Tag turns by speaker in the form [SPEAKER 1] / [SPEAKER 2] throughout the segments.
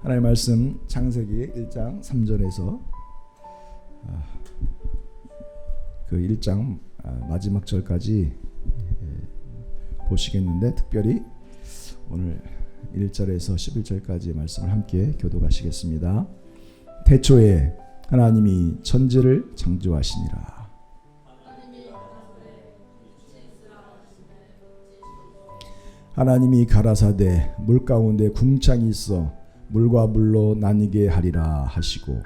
[SPEAKER 1] 하나님의 말씀 창세기 1장 3절에서 그 1장 마지막 절까지 보시겠는데, 특별히 오늘 1절에서 11절까지의 말씀을 함께 교독하시겠습니다. 태초에 하나님이 천지를 창조하시니라. 하나님이 가라사대 물 가운데 궁창이 있어 물과 물로 나뉘게 하리라 하시고,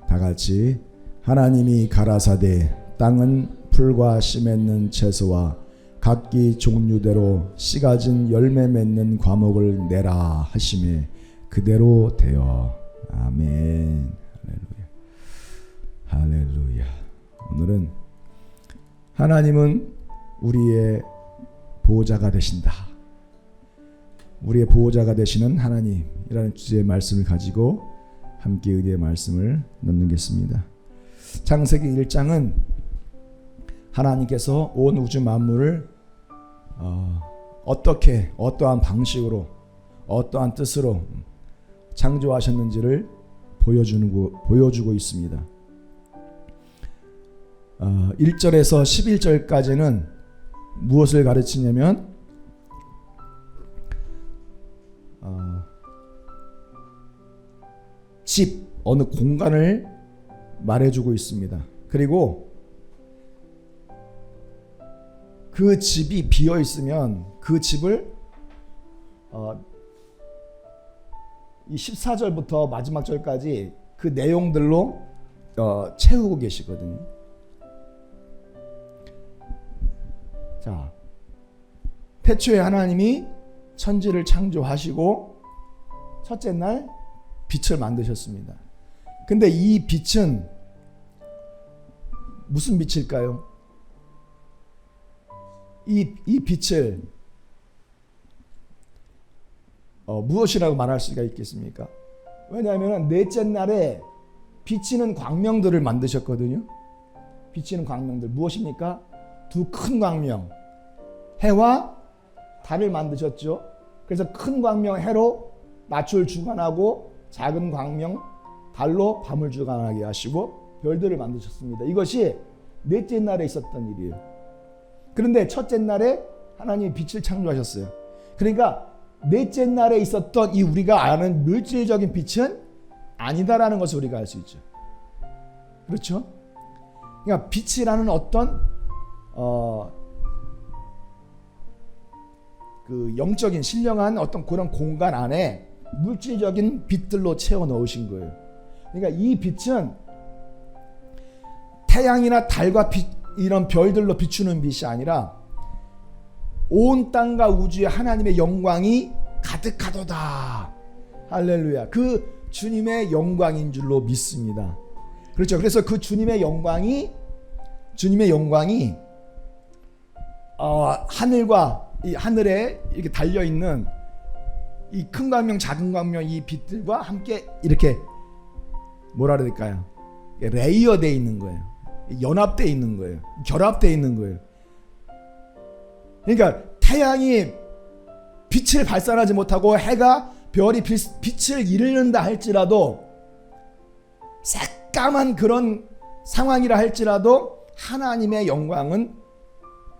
[SPEAKER 1] 다같이 하나님이 가라사대 땅은 풀과 씨 맺는 채소와 각기 종류대로 씨 가진 열매 맺는 과목을 내라 하시매 그대로 되어. 아멘. 할렐루야. 오늘은 하나님은 우리의 보호자가 되신다, 우리의 보호자가 되시는 하나님이라는 주제의 말씀을 가지고 함께 의리의 말씀을 나누겠습니다. 창세기 1장은 하나님께서 온 우주 만물을 어떻게, 어떠한 방식으로, 어떠한 뜻으로 창조하셨는지를 보여주고 있습니다. 1절에서 11절까지는 무엇을 가르치냐면 집, 어느 공간을 말해주고 있습니다. 그리고 그 집이 비어 있으면 그 집을 이 14절부터 마지막 절까지 그 내용들로 채우고 계시거든요. 자, 태초에 하나님이 천지를 창조하시고 첫째 날 빛을 만드셨습니다. 근데 이 빛은 무슨 빛일까요? 이 빛을 무엇이라고 말할 수가 있겠습니까? 왜냐하면 넷째 날에 비치는 광명들을 만드셨거든요. 비치는 광명들 무엇입니까? 두 큰 광명, 해와 달을 만드셨죠. 그래서 큰 광명 해로 낮을 주관하고 작은 광명 달로 밤을 주관하게 하시고 별들을 만드셨습니다. 이것이 넷째 날에 있었던 일이에요. 그런데 첫째 날에 하나님이 빛을 창조하셨어요. 그러니까 넷째 날에 있었던 이 우리가 아는 물질적인 빛은 아니다라는 것을 우리가 알 수 있죠. 그렇죠? 그러니까 빛이라는 어떤 그 영적인 신령한 어떤 그런 공간 안에 물질적인 빛들로 채워 넣으신 거예요. 그러니까 이 빛은 태양이나 달과 이런 별들로 비추는 빛이 아니라 온 땅과 우주에 하나님의 영광이 가득하도다. 할렐루야. 그 주님의 영광인 줄로 믿습니다. 그렇죠. 그래서 그 주님의 영광이 하늘과 이 하늘에 이렇게 달려 있는 이 큰 광명, 작은 광명, 이 빛들과 함께 이렇게 뭐라 그래야 될까요? 레이어되어 있는 거예요. 연합되어 있는 거예요. 결합되어 있는 거예요. 그러니까 태양이 빛을 발산하지 못하고 해가 별이 빛을 잃는다 할지라도, 새까만 그런 상황이라 할지라도 하나님의 영광은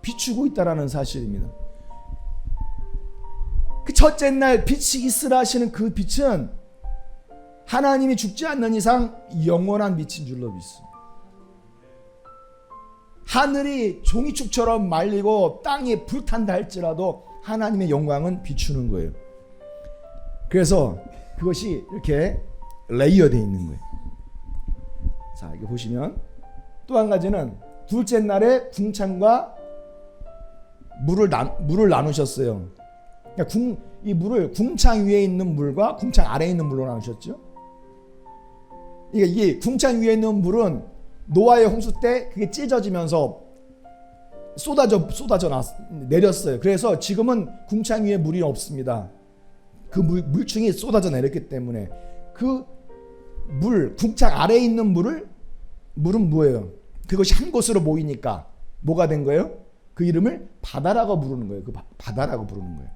[SPEAKER 1] 비추고 있다라는 사실입니다. 그 첫째 날 빛이 있으라 하시는 그 빛은 하나님이 죽지 않는 이상 영원한 빛인 줄로 믿습니다. 하늘이 종이축처럼 말리고 땅이 불탄다 할지라도 하나님의 영광은 비추는 거예요. 그래서 그것이 이렇게 레이어되어 있는 거예요. 자, 이거 보시면 또 한 가지는 둘째 날에 궁창과 물을 나누셨어요. 그러니까 이 물을 궁창 위에 있는 물과 궁창 아래에 있는 물로 나누셨죠. 이게 궁창 위에 있는 물은 노아의 홍수 때 그게 찢어지면서 쏟아져 내렸어요. 그래서 지금은 궁창 위에 물이 없습니다. 그 물층이 쏟아져 내렸기 때문에 그 궁창 아래에 있는 물은 뭐예요? 그것이 한 곳으로 모이니까 뭐가 된 거예요? 그 이름을 바다라고 부르는 거예요. 그 바다라고 부르는 거예요.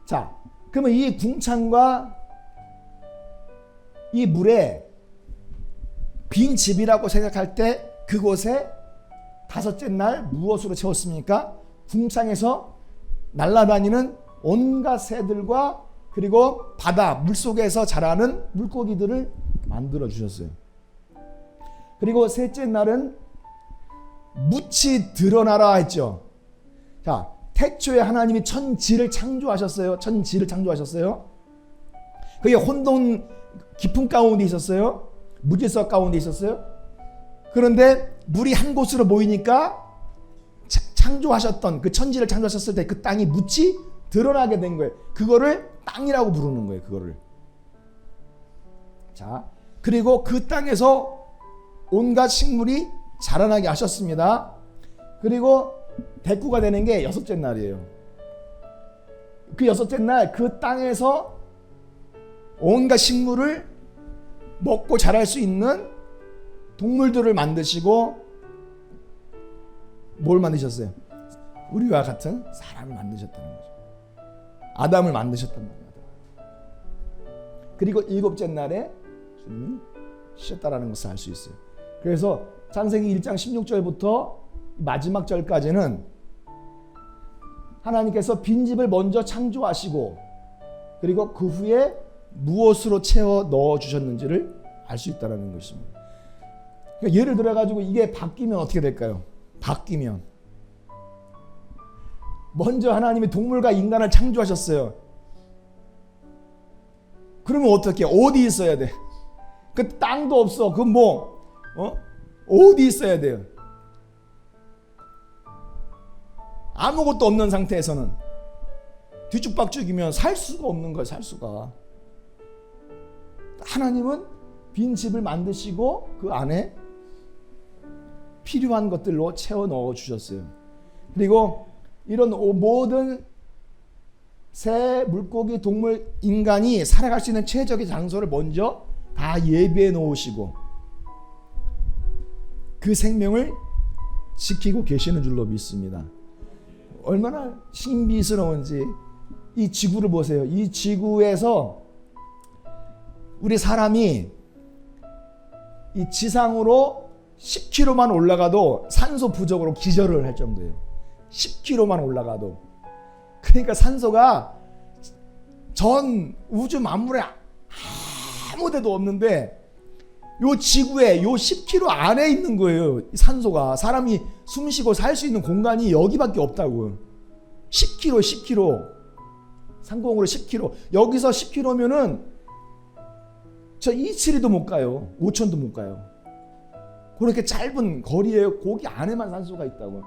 [SPEAKER 1] 자, 그러면 이 궁창과 이 물에 빈 집이라고 생각할 때 그곳에 다섯째 날 무엇으로 채웠습니까? 궁창에서 날아다니는 온갖 새들과 그리고 바다 물속에서 자라는 물고기들을 만들어 주셨어요. 그리고 셋째 날은 묻이 드러나라 했죠. 자, 태초에 하나님이 천지를 창조하셨어요. 천지를 창조하셨어요. 그게 혼돈 깊은 가운데 있었어요. 무질서 가운데 있었어요. 그런데 물이 한 곳으로 모이니까 창조하셨던 그 천지를 창조하셨을 때 그 땅이 묻이 드러나게 된 거예요. 그거를 땅이라고 부르는 거예요. 그거를. 자, 그리고 그 땅에서 온갖 식물이 자라나게 하셨습니다. 그리고 대꾸가 되는 게 여섯째 날이에요. 그 여섯째 날 그 땅에서 온갖 식물을 먹고 자랄 수 있는 동물들을 만드시고 뭘 만드셨어요? 우리와 같은 사람을 만드셨다는 거죠. 아담을 만드셨단 말이에요. 그리고 일곱째 날에 주님이 쉬었다라는 것을 알 수 있어요. 그래서 창세기 1장 16절부터 마지막 절까지는 하나님께서 빈집을 먼저 창조하시고 그리고 그 후에 무엇으로 채워 넣어 주셨는지를 알 수 있다는 것입니다. 그러니까 예를 들어 가지고 이게 바뀌면 어떻게 될까요? 바뀌면 먼저 하나님이 동물과 인간을 창조하셨어요. 그러면 어떻게? 어디 있어야 돼? 그 땅도 없어. 그 어디 있어야 돼요? 아무것도 없는 상태에서는 뒤죽박죽이면 살 수가 없는 거예요. 살 수가. 하나님은 빈 집을 만드시고 그 안에 필요한 것들로 채워 넣어 주셨어요. 그리고 이런 모든 새, 물고기, 동물, 인간이 살아갈 수 있는 최적의 장소를 먼저 다 예비해 놓으시고 그 생명을 지키고 계시는 줄로 믿습니다. 얼마나 신비스러운지 이 지구를 보세요. 이 지구에서 우리 사람이 이 지상으로 10km만 올라가도 산소 부족으로 기절을 할 정도예요. 10km만 올라가도. 그러니까 산소가 전 우주 만물에 아무 데도 없는데 요 지구에 요 10km 안에 있는 거예요. 산소가. 사람이 숨쉬고 살 수 있는 공간이 여기밖에 없다고요. 10km. 상공으로 10km. 여기서 10km면은 저 이치리도 못 가요. 5천도 못 가요. 그렇게 짧은 거리에 거기 안에만 산소가 있다고.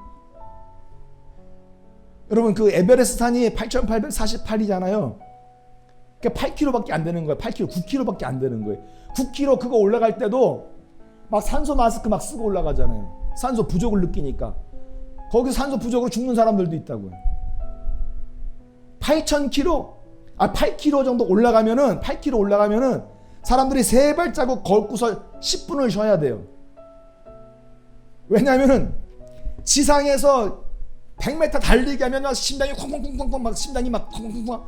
[SPEAKER 1] 여러분 그 에베레스트산이 8,848이잖아요. 그러니까 8km밖에 안 되는 거예요. 8km, 9km밖에 안 되는 거예요. 9km 그거 올라갈 때도 막 산소 마스크 막 쓰고 올라가잖아요. 산소 부족을 느끼니까. 거기서 산소 부족으로 죽는 사람들도 있다고요. 8km 정도 올라가면은 8km 올라가면은 사람들이 세 발자국 걷고서 10분을 쉬어야 돼요. 왜냐하면은 지상에서 100m 달리기 하면 심장이 콩콩콩콩콩 막 심장이 막 콩콩콩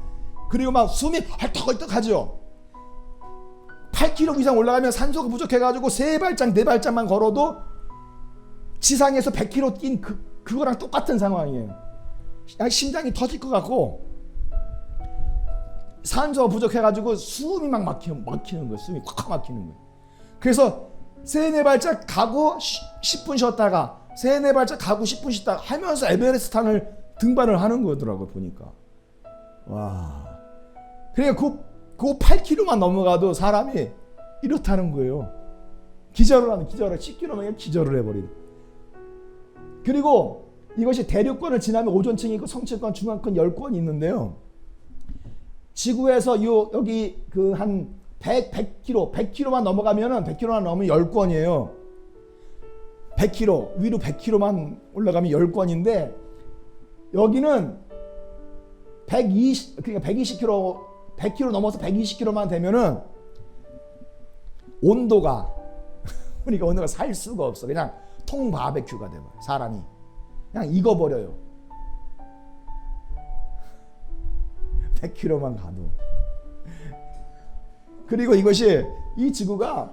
[SPEAKER 1] 그리고 막 숨이 헐떡헐떡 하죠. 8km 이상 올라가면 산소가 부족해가지고 세 발짝 네 발짝만 걸어도 지상에서 100km 뛴 그거랑 똑같은 상황이에요. 심장이 터질 것 같고 산소가 부족해가지고 숨이 막 막히는 거예요. 숨이 콱콱 막히는 거예요. 그래서 세네 발짝 가고 10분 쉬었다가 세네 발짝 가고 10분 쉬었다가 하면서 에베레스트산을 등반을 하는 거더라고요. 보니까. 와. 그러니까 그 8km만 넘어가도 사람이 이렇다는 거예요. 기절을 10km면 기절을 해버리는. 그리고 이것이 대륙권을 지나면 오존층이 있고 성층권, 중앙권, 열권이 있는데요. 지구에서 여기 그 한 100km만 넘어가면은 100km만 넘으면 열권이에요. 100km 위로 100km만 올라가면 열권인데 여기는 120km 100km 넘어서 120km만 되면은 온도가 그러니까 온도가 살 수가 없어. 그냥 통 바베큐가 돼버려요. 사람이 그냥 익어버려요. 100km만 가도. 그리고 이것이 이 지구가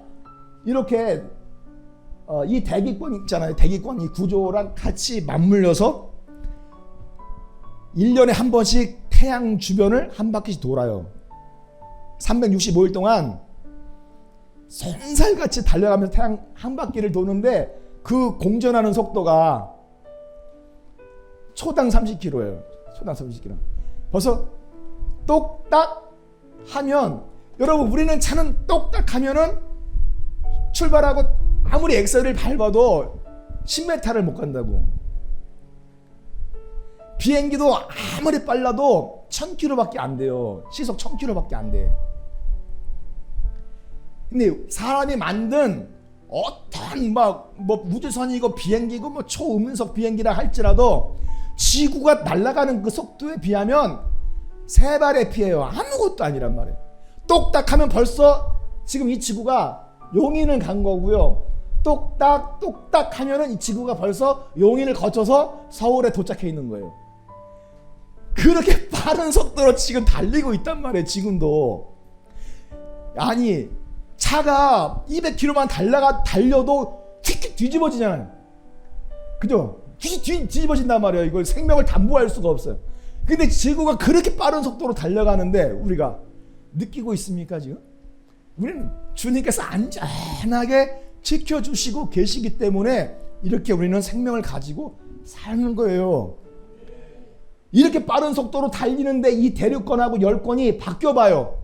[SPEAKER 1] 이렇게 이 대기권 있잖아요. 대기권 이 구조랑 같이 맞물려서 1년에 한 번씩 태양 주변을 한 바퀴씩 돌아요. 365일 동안 손살같이 달려가면서 태양 한 바퀴를 도는데 그 공전하는 속도가 초당 30km예요. 초당 30km. 벌써 똑딱 하면, 여러분 우리는 차는 똑딱 하면은 출발하고 아무리 엑셀을 밟아도 10m를 못 간다고. 비행기도 아무리 빨라도 1000km밖에 안 돼요. 시속 1000km밖에 안 돼. 근데 사람이 만든 어떤 뭐 우주선이고 비행기고 뭐 초음속 비행기라 할지라도 지구가 날아가는 그 속도에 비하면 세 발의 피해요. 아무것도 아니란 말이에요. 똑딱하면 벌써 지금 이 지구가 용인을 간 거고요. 똑딱 하면은 이 지구가 벌써 용인을 거쳐서 서울에 도착해 있는 거예요. 그렇게 빠른 속도로 지금 달리고 있단 말이에요. 지금도. 아니 차가 200km만 달려도 휙 뒤집어지잖아요. 그죠? 뒤집어진단 말이에요. 이걸 생명을 담보할 수가 없어요. 근데 지구가 그렇게 빠른 속도로 달려가는데 우리가 느끼고 있습니까 지금? 우리는 주님께서 안전하게 지켜주시고 계시기 때문에 이렇게 우리는 생명을 가지고 사는 거예요. 이렇게 빠른 속도로 달리는데 이 대륙권하고 열권이 바뀌어봐요.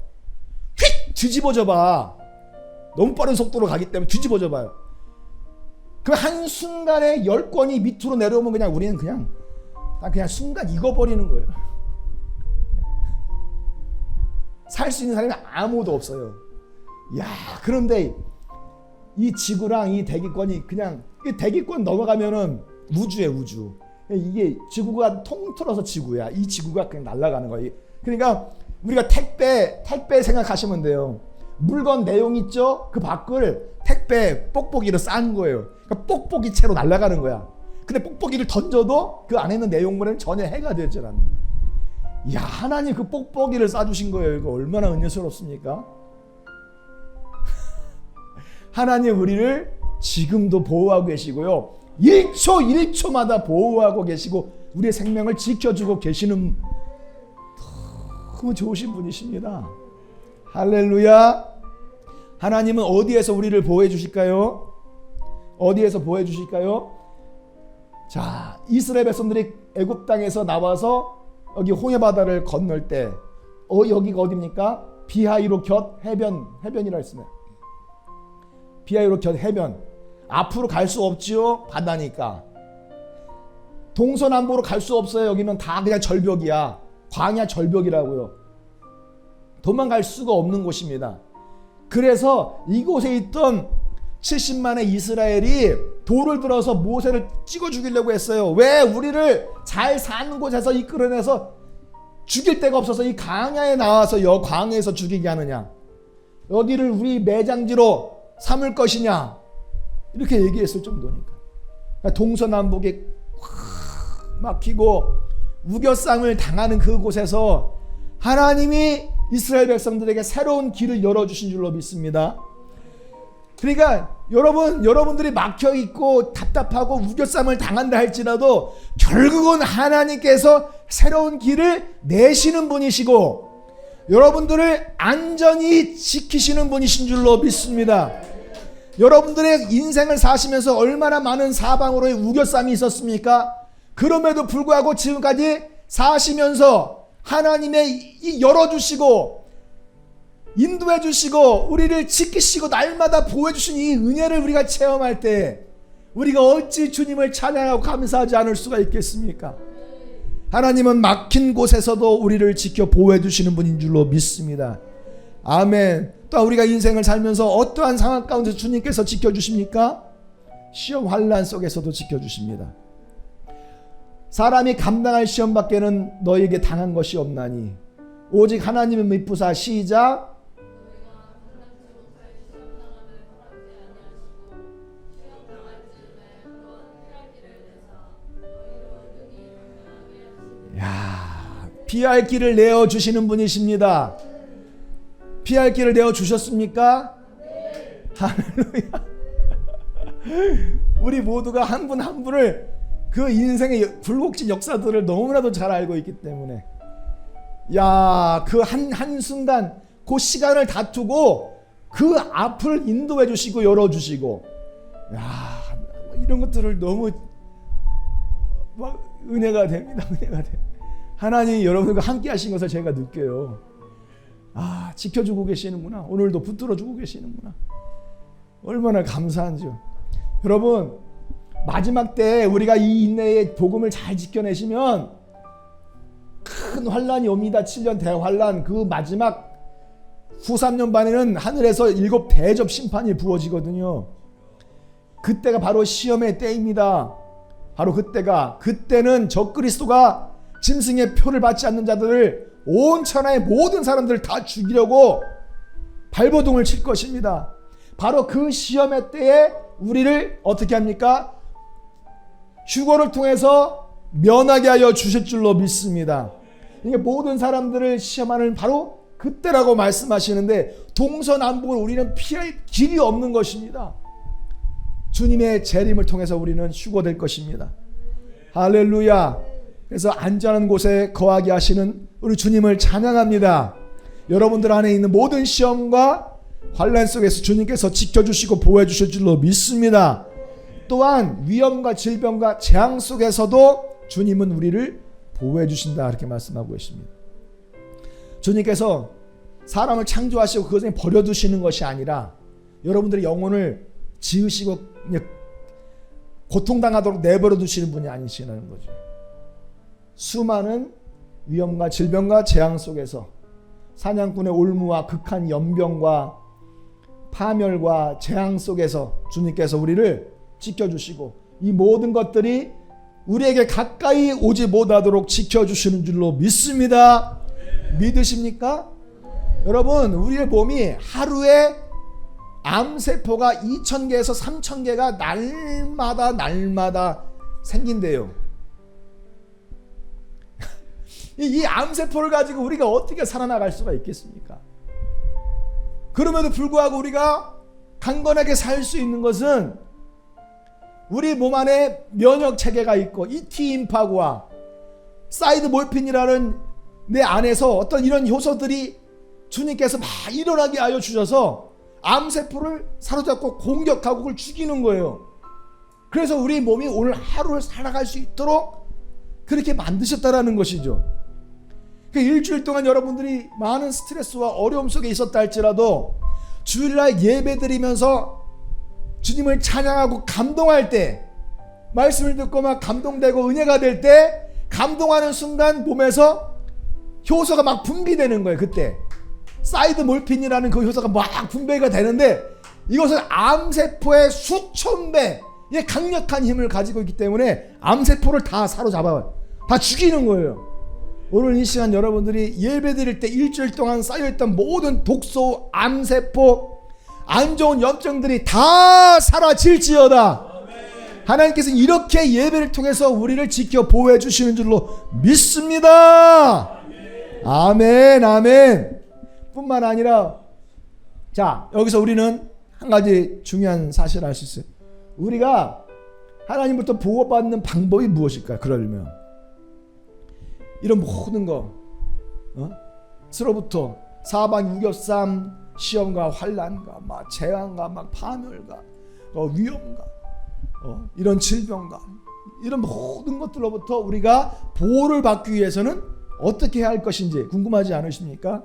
[SPEAKER 1] 휙 뒤집어져 봐. 너무 빠른 속도로 가기 때문에 뒤집어져 봐요. 그럼 한순간에 열권이 밑으로 내려오면 그냥 우리는 그냥 순간 익어버리는 거예요. 살 수 있는 사람이 아무도 없어요. 야, 그런데 이 지구랑 이 대기권이 그냥 이 대기권 넘어가면은 우주에 우주. 이게 지구가 통틀어서 지구야. 이 지구가 그냥 날아가는 거예요. 그러니까 우리가 택배 생각하시면 돼요. 물건 내용 있죠? 그 밖을 택배 뽁뽁이로 싼 거예요. 그러니까 뽁뽁이 채로 날아가는 거야. 근데 뽁뽁이를 던져도 그 안에 있는 내용물은 전혀 해가 되지 않는. 야, 하나님 그 뽁뽁이를 싸주신 거예요. 이거 얼마나 은혜스럽습니까? 하나님 우리를 지금도 보호하고 계시고요. 1초마다 보호하고 계시고 우리의 생명을 지켜주고 계시는 너무 좋으신 분이십니다. 할렐루야. 하나님은 어디에서 우리를 보호해 주실까요? 어디에서 보호해 주실까요? 자, 이스라엘 백성들이 애굽 땅에서 나와서 여기 홍해 바다를 건널 때 여기가 어디입니까? 비하이로곁 해변이라 했습니다. 비하이로곁 해변. 앞으로 갈 수 없지요. 바다니까. 동서남북으로 갈 수 없어요. 여기는 다 그냥 절벽이야. 광야 절벽이라고요. 도망갈 수가 없는 곳입니다. 그래서 이곳에 있던 70만의 이스라엘이 돌을 들어서 모세를 찍어 죽이려고 했어요. 왜 우리를 잘 사는 곳에서 이끌어내서 죽일 데가 없어서 이 광야에 나와서 광야에서 죽이게 하느냐. 여기를 우리 매장지로 삼을 것이냐. 이렇게 얘기했을 정도니까. 동서남북에 확 막히고 우겨쌈을 당하는 그곳에서 하나님이 이스라엘 백성들에게 새로운 길을 열어주신 줄로 믿습니다. 그러니까 여러분들이 막혀있고 답답하고 우겨쌈을 당한다 할지라도 결국은 하나님께서 새로운 길을 내시는 분이시고 여러분들을 안전히 지키시는 분이신 줄로 믿습니다. 여러분들의 인생을 사시면서 얼마나 많은 사방으로의 우겨쌈이 있었습니까? 그럼에도 불구하고 지금까지 사시면서 하나님의 열어주시고 인도해 주시고 우리를 지키시고 날마다 보호해 주신 이 은혜를 우리가 체험할 때 우리가 어찌 주님을 찬양하고 감사하지 않을 수가 있겠습니까? 하나님은 막힌 곳에서도 우리를 지켜 보호해 주시는 분인 줄로 믿습니다. 아멘. 또 우리가 인생을 살면서 어떠한 상황 가운데서 주님께서 지켜주십니까? 시험 환난 속에서도 지켜주십니다. 사람이 감당할 시험 밖에는 너에게 당한 것이 없나니 오직 하나님을 믿부사 시작. 피할 길을 내어 주시는 분이십니다. 피할 길을 내어 주셨습니까? 할렐루야. 우리 모두가 한 분 한 분을 그 인생의 굴곡진 역사들을 너무나도 잘 알고 있기 때문에 그 한순간 그 시간을 다투고 그 앞을 인도해 주시고 열어 주시고 이런 것들을 너무 막 은혜가 됩니다. 은혜가 돼. 하나님이 여러분과 함께 하신 것을 제가 느껴요. 지켜주고 계시는구나. 오늘도 붙들어주고 계시는구나. 얼마나 감사한지요. 여러분, 마지막 때 우리가 이 인내의 복음을 잘 지켜내시면 큰 환란이 옵니다. 7년 대환란. 그 마지막 후 3년 반에는 하늘에서 7 대접 심판이 부어지거든요. 그때가 바로 시험의 때입니다. 바로 그때는 적그리스도가 짐승의 표를 받지 않는 자들을 온 천하의 모든 사람들을 다 죽이려고 발버둥을 칠 것입니다. 바로 그 시험의 때에 우리를 어떻게 합니까? 휴거를 통해서 면하게 하여 주실 줄로 믿습니다. 이게 모든 사람들을 시험하는 바로 그때라고 말씀하시는데 동서남북을 우리는 피할 길이 없는 것입니다. 주님의 재림을 통해서 우리는 휴거될 것입니다. 할렐루야. 그래서 안전한 곳에 거하게 하시는 우리 주님을 찬양합니다. 여러분들 안에 있는 모든 시험과 환난 속에서 주님께서 지켜주시고 보호해 주실 줄로 믿습니다. 또한 위험과 질병과 재앙 속에서도 주님은 우리를 보호해 주신다 이렇게 말씀하고 계십니다. 주님께서 사람을 창조하시고 그것에 버려두시는 것이 아니라 여러분들의 영혼을 지으시고 고통당하도록 내버려 두시는 분이 아니시라는 거죠. 수많은 위험과 질병과 재앙 속에서 사냥꾼의 올무와 극한 연병과 파멸과 재앙 속에서 주님께서 우리를 지켜주시고 이 모든 것들이 우리에게 가까이 오지 못하도록 지켜주시는 줄로 믿습니다. 믿으십니까? 여러분, 우리의 몸이 하루에 암세포가 2,000개에서 3,000개가 날마다 생긴대요. 이 암세포를 가지고 우리가 어떻게 살아나갈 수가 있겠습니까? 그럼에도 불구하고 우리가 강건하게 살 수 있는 것은 우리 몸 안에 면역 체계가 있고 이티임파구와 사이드 몰핀이라는 내 안에서 어떤 이런 효소들이 주님께서 막 일어나게 하여 주셔서 암세포를 사로잡고 공격하고 그걸 죽이는 거예요. 그래서 우리 몸이 오늘 하루를 살아갈 수 있도록 그렇게 만드셨다라는 것이죠. 일주일 동안 여러분들이 많은 스트레스와 어려움 속에 있었다 할지라도 주일날 예배 드리면서 주님을 찬양하고 감동할 때, 말씀을 듣고 막 감동되고 은혜가 될 때 감동하는 순간 몸에서 효소가 막 분비되는 거예요. 그때 사이드 몰핀이라는 그 효소가 막 분비가 되는데 이것은 암세포의 수천 배의 강력한 힘을 가지고 있기 때문에 암세포를 다 사로잡아요. 다 죽이는 거예요. 오늘 이 시간 여러분들이 예배 드릴 때 일주일 동안 쌓여있던 모든 독소, 암세포, 안 좋은 염증들이 다 사라질지어다. 하나님께서 이렇게 예배를 통해서 우리를 지켜 보호해 주시는 줄로 믿습니다. 아멘, 아멘. 뿐만 아니라 자, 여기서 우리는 한 가지 중요한 사실을 알 수 있어요. 우리가 하나님부터 보호받는 방법이 무엇일까요? 그러려면 이런 모든 거 스로부터 사방 유격삼 시험과 환난과 막 재앙과 막 파멸과 위험과 이런 질병과 이런 모든 것들로부터 우리가 보호를 받기 위해서는 어떻게 해야 할 것인지 궁금하지 않으십니까?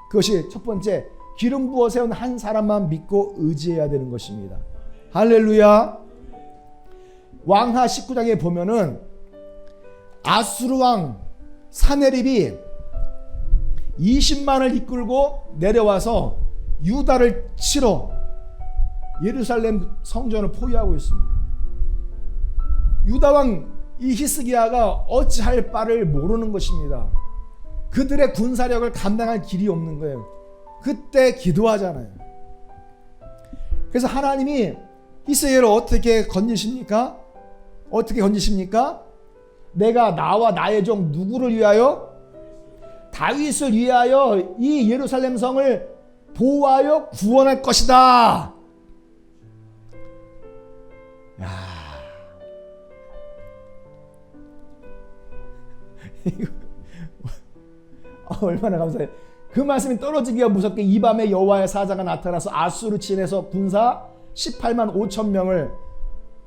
[SPEAKER 1] 그것이 첫 번째, 기름 부어 세운 한 사람만 믿고 의지해야 되는 것입니다. 할렐루야. 왕하 19장에 보면은 아수르 왕 사네립이 20만을 이끌고 내려와서 유다를 치러 예루살렘 성전을 포위하고 있습니다. 유다 왕 이 히스기야가 어찌할 바를 모르는 것입니다. 그들의 군사력을 감당할 길이 없는 거예요. 그때 기도하잖아요. 그래서 하나님이 히스기야를 어떻게 건지십니까? 어떻게 건지십니까? 내가 나와 나의 종 누구를 위하여? 다윗을 위하여 이 예루살렘 성을 보호하여 구원할 것이다. 야, 얼마나 감사해요. 그 말씀이 떨어지기가 무섭게 이 밤에 여호와의 사자가 나타나서 아수르 진에서 군사 18만 5천 명을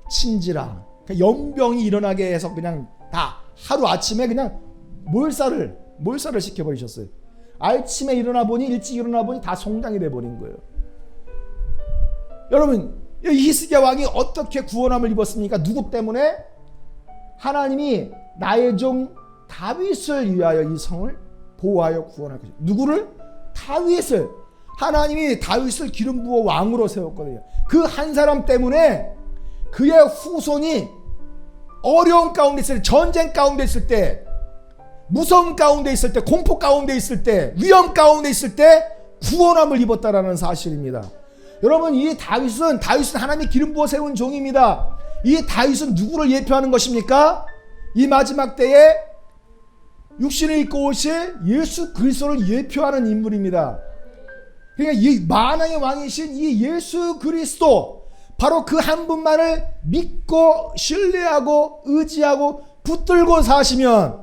[SPEAKER 1] 친지라. 연병이 일어나게 해서 그냥 다 하루 아침에 그냥 몰살을 시켜버리셨어요. 아침에 일찍 일어나 보니 다 송장이 돼버린 거예요. 여러분, 히스기야 왕이 어떻게 구원함을 입었습니까? 누구 때문에? 하나님이 나의 종 다윗을 위하여 이 성을 보호하여 구원할 것이다. 누구를? 다윗을. 하나님이 다윗을 기름 부어 왕으로 세웠거든요. 그 한 사람 때문에 그의 후손이 어려운 가운데 있을 때, 전쟁 가운데 있을 때, 무서움 가운데 있을 때, 공포 가운데 있을 때, 위험 가운데 있을 때 구원함을 입었다라는 사실입니다. 여러분, 이 다윗은 하나님이 기름 부어 세운 종입니다. 이 다윗은 누구를 예표하는 것입니까? 이 마지막 때에 육신을 입고 오실 예수 그리스도를 예표하는 인물입니다. 그러니까 이 만왕의 왕이신 이 예수 그리스도, 바로 그 한 분만을 믿고 신뢰하고 의지하고 붙들고 사시면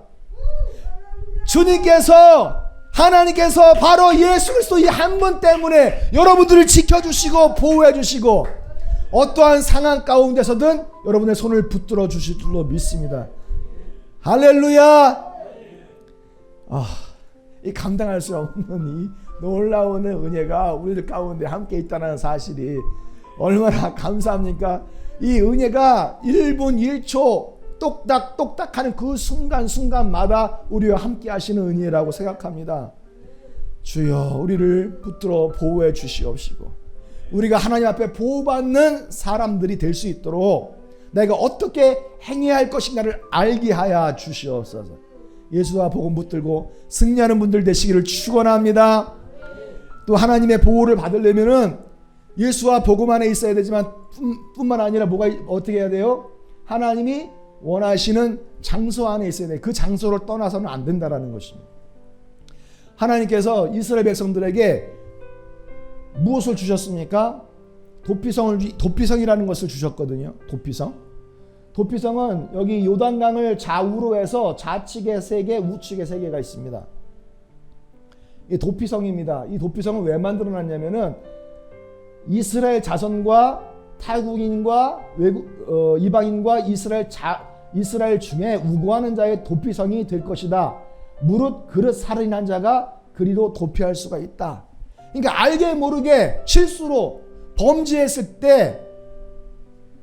[SPEAKER 1] 하나님께서 바로 예수 그리스도 이 한 분 때문에 여러분들을 지켜주시고 보호해주시고 어떠한 상황 가운데서든 여러분의 손을 붙들어 주실 줄로 믿습니다. 할렐루야. 이 감당할 수 없는 이 놀라운 은혜가 우리들 가운데 함께 있다는 사실이 얼마나 감사합니까? 이 은혜가 1분 1초 똑딱 하는 그 순간마다 우리와 함께 하시는 은혜라고 생각합니다. 주여, 우리를 붙들어 보호해 주시옵시고 우리가 하나님 앞에 보호받는 사람들이 될 수 있도록 내가 어떻게 행해야 할 것인가를 알게 하여 주시옵소서. 예수와 복음 붙들고 승리하는 분들 되시기를 축원합니다. 또 하나님의 보호를 받으려면은 예수와 복음 안에 있어야 되지만 뿐만 아니라 어떻게 해야 돼요? 하나님이 원하시는 장소 안에 있어야 돼요. 그 장소를 떠나서는 안 된다라는 것입니다. 하나님께서 이스라엘 백성들에게 무엇을 주셨습니까? 도피성이라는 것을 주셨거든요. 도피성은 여기 요단강을 좌우로 해서 좌측에 3개, 우측에 3개가 있습니다. 이 도피성입니다. 이 도피성은 왜 만들어놨냐면은 이스라엘 자손과 타국인과 이방인과 이스라엘 중에 우고하는 자의 도피성이 될 것이다. 무릇 그릇 살인한 자가 그리로 도피할 수가 있다. 그러니까 알게 모르게 실수로 범죄했을 때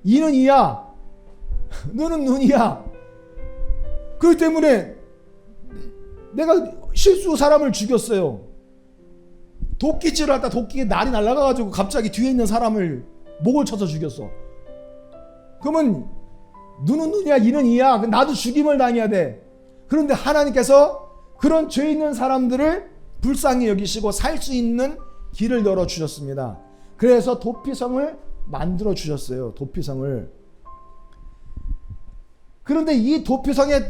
[SPEAKER 1] 이는 이야, 너는 눈이야. 그렇기 때문에 내가 실수 사람을 죽였어요. 도끼질을 하다 도끼에 날이 날아가가지고 갑자기 뒤에 있는 사람을 목을 쳐서 죽였어. 그러면 눈은 눈이야, 이는 이야. 나도 죽임을 당해야 돼. 그런데 하나님께서 그런 죄 있는 사람들을 불쌍히 여기시고 살 수 있는 길을 열어주셨습니다. 그래서 도피성을 만들어 주셨어요. 도피성을. 그런데 이 도피성에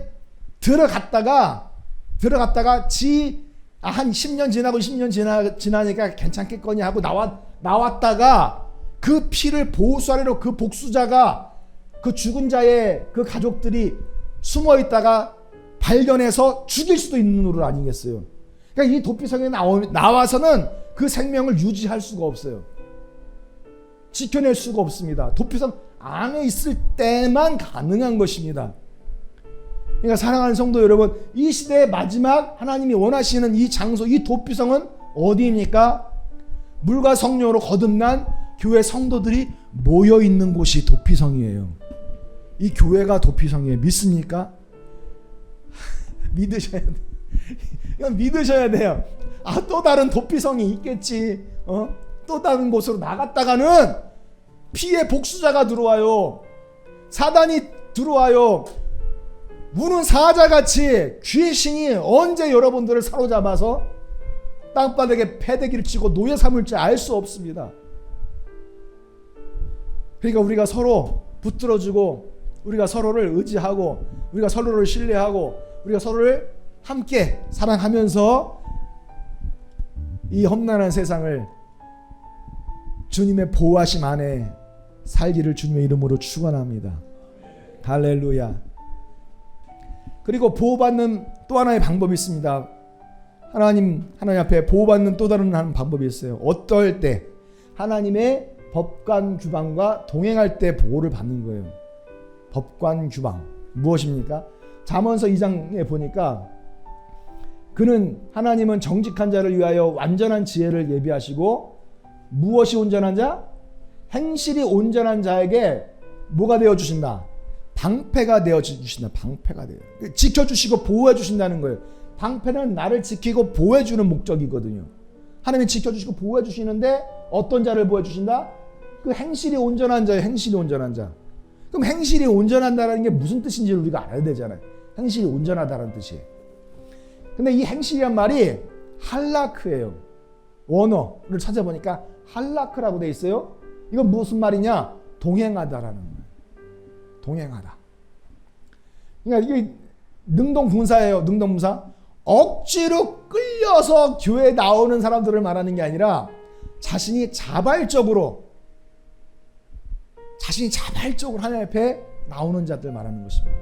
[SPEAKER 1] 들어갔다가 한 10년 지나고 20년 지나니까 괜찮겠거니 하고 나왔다가 그 피를 보수하려고 그 복수자가, 그 죽은 자의 그 가족들이 숨어 있다가 발견해서 죽일 수도 있는 노릇 아니겠어요? 그러니까 이 도피성에 나와서는 그 생명을 유지할 수가 없어요. 지켜낼 수가 없습니다. 도피성 안에 있을 때만 가능한 것입니다. 그러니까 사랑하는 성도 여러분, 이 시대의 마지막 하나님이 원하시는 이 장소, 이 도피성은 어디입니까? 물과 성령으로 거듭난 교회 성도들이 모여있는 곳이 도피성이에요. 이 교회가 도피성이에요. 믿습니까? 믿으셔야 돼요. 이건 믿으셔야 돼요. 또 다른 도피성이 있겠지. 또 다른 곳으로 나갔다가는 피의 복수자가 들어와요. 사단이 들어와요. 무는 사자같이 귀신이 언제 여러분들을 사로잡아서 땅바닥에 패대기를 치고 노예 삼을지 알 수 없습니다. 그러니까 우리가 서로 붙들어주고, 우리가 서로를 의지하고, 우리가 서로를 신뢰하고, 우리가 서로를 함께 사랑하면서 이 험난한 세상을 주님의 보호하심 안에 살기를 주님의 이름으로 축원합니다. 할렐루야. 그리고 보호받는 또 하나의 방법이 있습니다. 하나님 앞에 보호받는 또 다른 방법이 있어요. 어떨 때 하나님의 법관 규방과 동행할 때 보호를 받는 거예요. 법관 규방 무엇입니까? 잠언서 2장에 보니까 하나님은 정직한 자를 위하여 완전한 지혜를 예비하시고 무엇이 온전한 자? 행실이 온전한 자에게 뭐가 되어 주신다? 방패가 되어 주신다. 방패가 돼요. 지켜주시고 보호해 주신다는 거예요. 방패는 나를 지키고 보호해 주는 목적이거든요. 하나님이 지켜주시고 보호해 주시는데 어떤 자를 보호해 주신다? 그 행실이 온전한 자예요. 행실이 온전한 자. 그럼 행실이 온전한다는 게 무슨 뜻인지를 우리가 알아야 되잖아요. 행실이 온전하다는 뜻이에요. 근데 이 행실이란 말이 할라크예요. 원어를 찾아보니까 할라크라고 돼 있어요. 이건 무슨 말이냐? 동행하다라는 거예요. 동행하다. 그러니까 이게 능동분사예요. 능동분사. 억지로 끌려서 교회에 나오는 사람들을 말하는 게 아니라 자신이 자발적으로 하나님 앞에 나오는 자들 말하는 것입니다.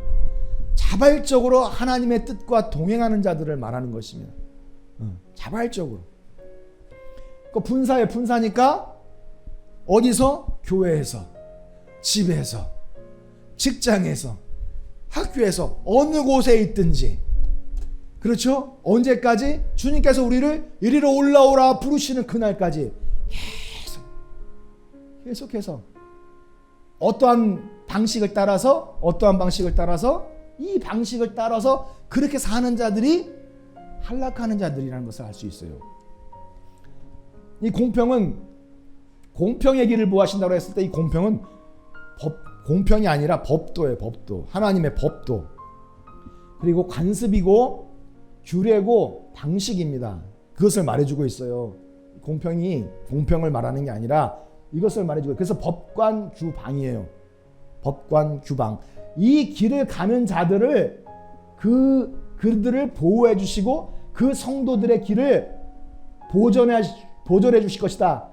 [SPEAKER 1] 자발적으로 하나님의 뜻과 동행하는 자들을 말하는 것입니다. 자발적으로. 그 분사에 분사니까 어디서? 교회에서, 집에서, 직장에서, 학교에서, 어느 곳에 있든지. 그렇죠? 언제까지? 주님께서 우리를 이리로 올라오라 부르시는 그날까지 계속해서 어떠한 방식을 따라서 이 방식을 따라서 그렇게 사는 자들이 한락하는 자들이라는 것을 알 수 있어요. 이 공평은 공평의 길을 보호하신다고 했을 때 이 공평은 공평이 아니라 법도예요. 법도. 하나님의 법도. 그리고 관습이고 규례고 방식입니다. 그것을 말해주고 있어요. 공평을 말하는 게 아니라 이것을 말해주고, 그래서 법관 규방이에요. 법관 규방. 이 길을 가는 자들을 그들을 보호해 주시고 그 성도들의 길을 보존해 주실 것이다.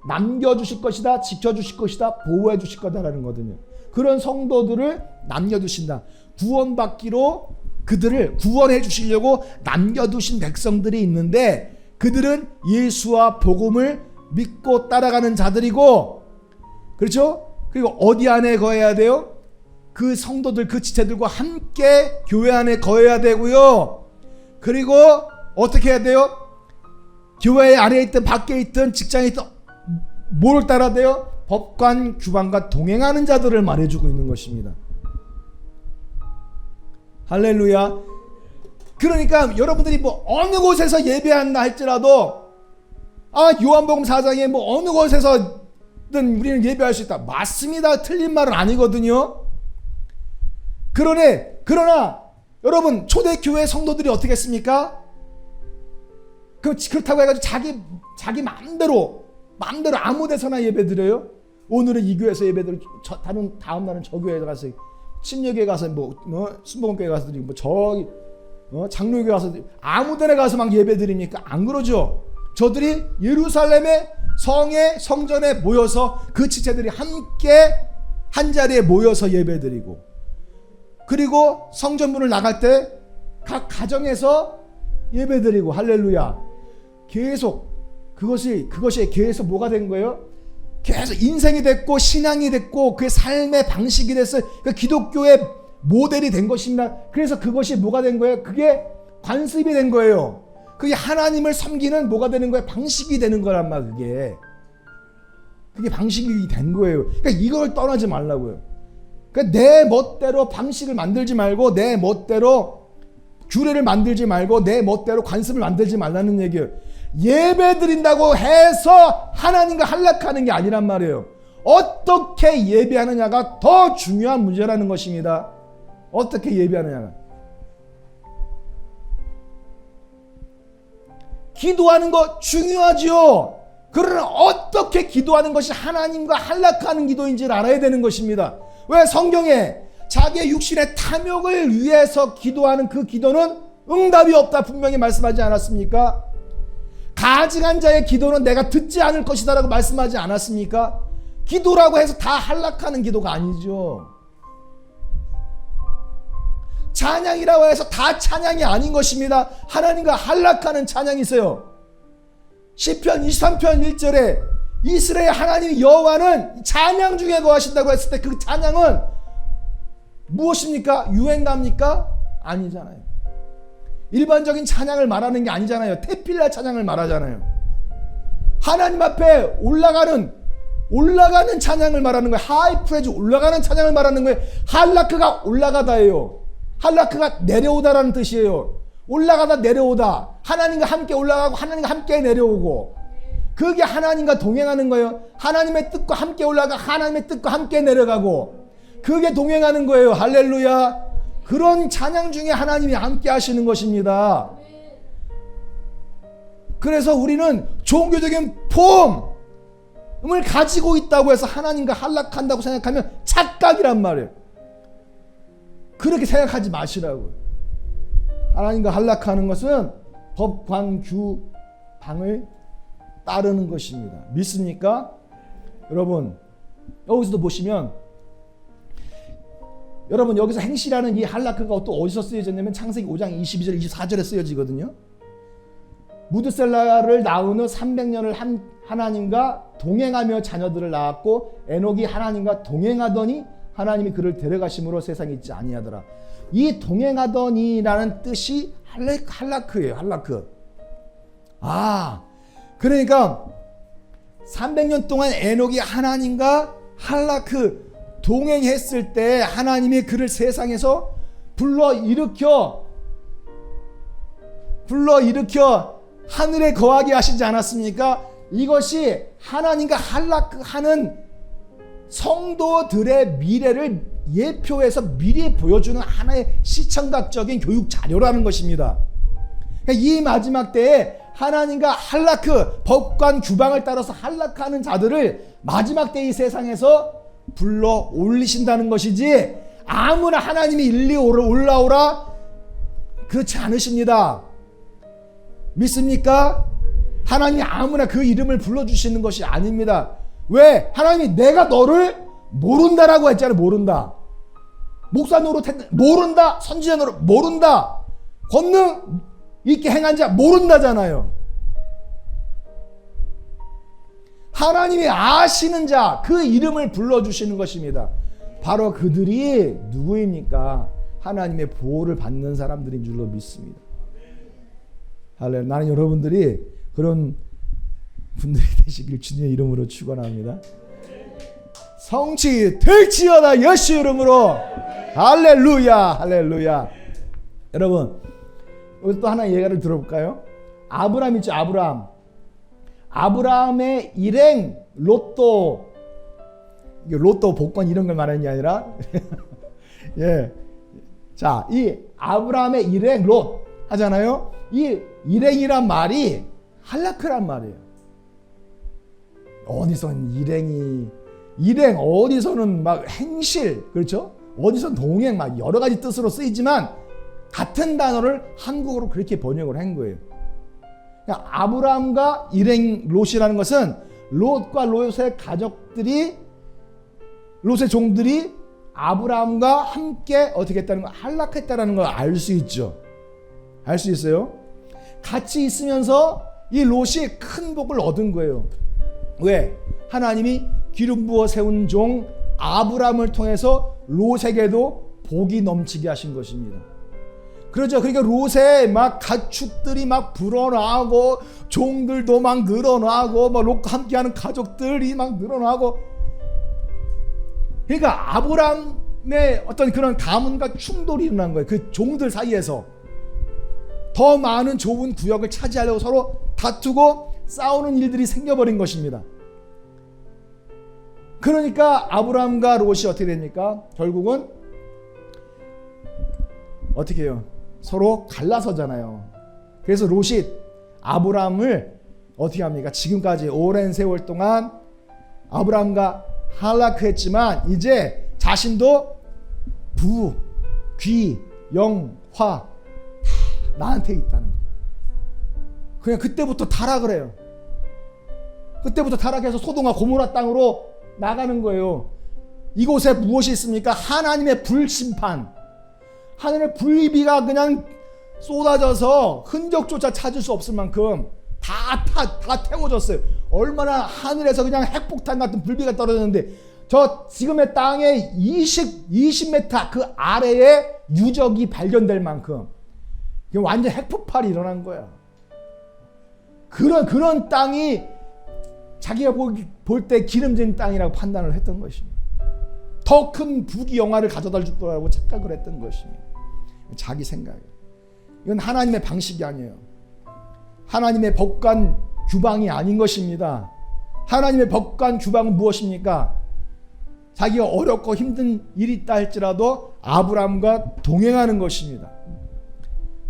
[SPEAKER 1] 남겨주실 것이다. 지켜주실 것이다. 보호해 주실 거다라는 거거든요. 그런 성도들을 남겨두신다. 구원받기로 그들을 구원해 주시려고 남겨두신 백성들이 있는데 그들은 예수와 복음을 믿고 따라가는 자들이고, 그렇죠? 그리고 어디 안에 거해야 돼요? 그 성도들, 그 지체들과 함께 교회 안에 거해야 되고요. 그리고 어떻게 해야 돼요? 교회 안에 있든 밖에 있든 직장에 있든 뭐를 따라야 돼요? 법관 규방과 동행하는 자들을 말해주고 있는 것입니다. 할렐루야. 그러니까 여러분들이 뭐 어느 곳에서 예배한다 할지라도 요한복음 4장에 뭐 어느 곳에서든 우리는 예배할 수 있다. 맞습니다. 틀린 말은 아니거든요. 그러나 여러분 초대교회 성도들이 어떻게 했습니까? 그렇다고 해가지고 자기 마음대로 아무 데서나 예배드려요? 오늘은 이 교회에서 예배드리고 다음 날은 저 교회에 가서 침례교회 가서 순복음교회 가서 드리고 저기 장로교회 가서 아무 데나 가서 막 예배드립니까? 안 그러죠. 저들이 예루살렘의 성전에 모여서 그 지체들이 함께 한 자리에 모여서 예배드리고, 그리고 성전문을 나갈 때 각 가정에서 예배드리고, 할렐루야. 계속 그것이 계속 뭐가 된 거예요? 계속 인생이 됐고 신앙이 됐고 그의 삶의 방식이 됐어요. 그 기독교의 모델이 된 것입니다. 그래서 그것이 뭐가 된 거예요? 그게 관습이 된 거예요. 그게 하나님을 섬기는 뭐가 되는 거예요? 방식이 되는 거란 말. 그게 방식이 된 거예요. 그러니까 이걸 떠나지 말라고요. 그러니까 내 멋대로 방식을 만들지 말고, 내 멋대로 규례를 만들지 말고, 내 멋대로 관습을 만들지 말라는 얘기예요. 예배 드린다고 해서 하나님과 한락하는 게 아니란 말이에요. 어떻게 예배하느냐가 더 중요한 문제라는 것입니다. 어떻게 예배하느냐가. 기도하는 거 중요하지요. 그러나 어떻게 기도하는 것이 하나님과 한락하는 기도인지를 알아야 되는 것입니다. 왜? 성경에 자기의 육신의 탐욕을 위해서 기도하는 그 기도는 응답이 없다 분명히 말씀하지 않았습니까? 가증한 자의 기도는 내가 듣지 않을 것이다 라고 말씀하지 않았습니까? 기도라고 해서 다 한락하는 기도가 아니죠. 찬양이라고 해서 다 찬양이 아닌 것입니다. 하나님과 한락하는 찬양이 있어요. 시편 23편 1절에 이스라엘 하나님 여호와는 찬양 중에 거하신다고 했을 때 그 찬양은 무엇입니까? 유행가입니까? 아니잖아요. 일반적인 찬양을 말하는 게 아니잖아요. 테필라 찬양을 말하잖아요. 하나님 앞에 올라가는 찬양을 말하는 거예요. 하이 프레즈 올라가는 찬양을 말하는 거예요. 할라크가 올라가다예요. 할라크가 내려오다라는 뜻이에요. 올라가다 내려오다. 하나님과 함께 올라가고 하나님과 함께 내려오고. 그게 하나님과 동행하는 거예요. 하나님의 뜻과 함께 올라가 하나님의 뜻과 함께 내려가고. 그게 동행하는 거예요. 할렐루야. 그런 찬양 중에 하나님이 함께 하시는 것입니다. 그래서 우리는 종교적인 폼을 가지고 있다고 해서 하나님과 한락한다고 생각하면 착각이란 말이에요. 그렇게 생각하지 마시라고요. 하나님과 한락하는 것은 법관 규방을 따르는 것입니다. 믿습니까? 여러분 여기서도 보시면 여러분 여기서 행시라는 이 할라크가 또 어디서 쓰여졌냐면 창세기 5장 22절 24절에 쓰여지거든요. 무드셀라를 낳은 후 300년을 하나님과 동행하며 자녀들을 낳았고 에녹이 하나님과 동행하더니 하나님이 그를 데려가심으로 세상에 있지 아니하더라. 이 동행하더니라는 뜻이 할라크예요. 할라크. 그러니까 300년 동안 에녹이 하나님과 할라크 동행했을 때 하나님이 그를 세상에서 불러일으켜 하늘에 거하게 하시지 않았습니까? 이것이 하나님과 할락하는 성도들의 미래를 예표해서 미리 보여주는 하나의 시청각적인 교육 자료라는 것입니다. 이 마지막 때에 하나님과 할라크 법관 규방을 따라서 할락하는 자들을 마지막 때 이 세상에서 불러 올리신다는 것이지 아무나 하나님이 일리 올라오라 그렇지 않으십니다. 믿습니까? 하나님이 아무나 그 이름을 불러주시는 것이 아닙니다. 왜? 하나님이 내가 너를 모른다라고 했잖아요. 모른다. 목사 노릇했는데 모른다. 선지자 노릇 모른다. 권능 있게 행한 자 모른다잖아요. 하나님이 아시는 자 그 이름을 불러주시는 것입니다. 바로 그들이 누구입니까? 하나님의 보호를 받는 사람들인 줄로 믿습니다. 할렐루야. 나는 여러분들이 그런 분들이 되시길 주님의 이름으로 축원합니다. 성취 될지어다 예수 이름으로. 할렐루야. 할렐루야. 여러분 여기서 또 하나 예가를 들어볼까요? 아브라함 있죠. 아브라함의 일행 로또, 이게 로또 복권 이런 걸 말하는 게 아니라 예. 자, 이 아브라함의 일행 롯 하잖아요. 이 일행이란 말이 할라크란 말이에요. 어디선 일행 어디서는 막 행실, 그렇죠? 어디선 동행, 막 여러 가지 뜻으로 쓰이지만 같은 단어를 한국어로 그렇게 번역을 한 거예요. 그러니까 아브라함과 일행 롯이라는 것은 롯과 롯의 가족들이, 롯의 종들이 아브라함과 함께 어떻게 했다는 걸, 할락했다는 걸 알 수 있죠. 알 수 있어요. 같이 있으면서 이 롯이 큰 복을 얻은 거예요. 왜? 하나님이 기름 부어 세운 종 아브라함을 통해서 롯에게도 복이 넘치게 하신 것입니다. 그렇죠. 그러니까 롯의 막 가축들이 막 불어나고 종들도 막 늘어나고 막 롯과 함께하는 가족들이 막 늘어나고, 그러니까 아브라함의 어떤 그런 가문과 충돌이 일어난 거예요. 그 종들 사이에서 더 많은 좋은 구역을 차지하려고 서로 다투고 싸우는 일들이 생겨버린 것입니다. 그러니까 아브라함과 롯이 어떻게 됩니까? 결국은 어떻게 해요? 서로 갈라서잖아요. 그래서 롯이 아브라함을 어떻게 합니까? 지금까지 오랜 세월 동안 아브라함과 할라크했지만 이제 자신도 부, 귀, 영, 화 나한테 있다는 거예요. 그냥 그때부터 타락을 해요. 그때부터 타락해서 소돔과 고모라 땅으로 나가는 거예요. 이곳에 무엇이 있습니까? 하나님의 불심판, 하늘의 불비가 그냥 쏟아져서 흔적조차 찾을 수 없을 만큼 다 태워졌어요. 얼마나 하늘에서 그냥 핵폭탄 같은 불비가 떨어졌는데 저 지금의 땅에 20m 그 아래에 유적이 발견될 만큼 완전 핵폭발이 일어난 거야. 그런 땅이 자기가 볼 때 기름진 땅이라고 판단을 했던 것입니다. 더 큰 부귀 영화를 가져다 줄 거라고 착각을 했던 것입니다. 자기 생각이에요. 이건 하나님의 방식이 아니에요. 하나님의 법관 규방이 아닌 것입니다. 하나님의 법관 규방은 무엇입니까? 자기가 어렵고 힘든 일이 있다 할지라도 아브라함과 동행하는 것입니다.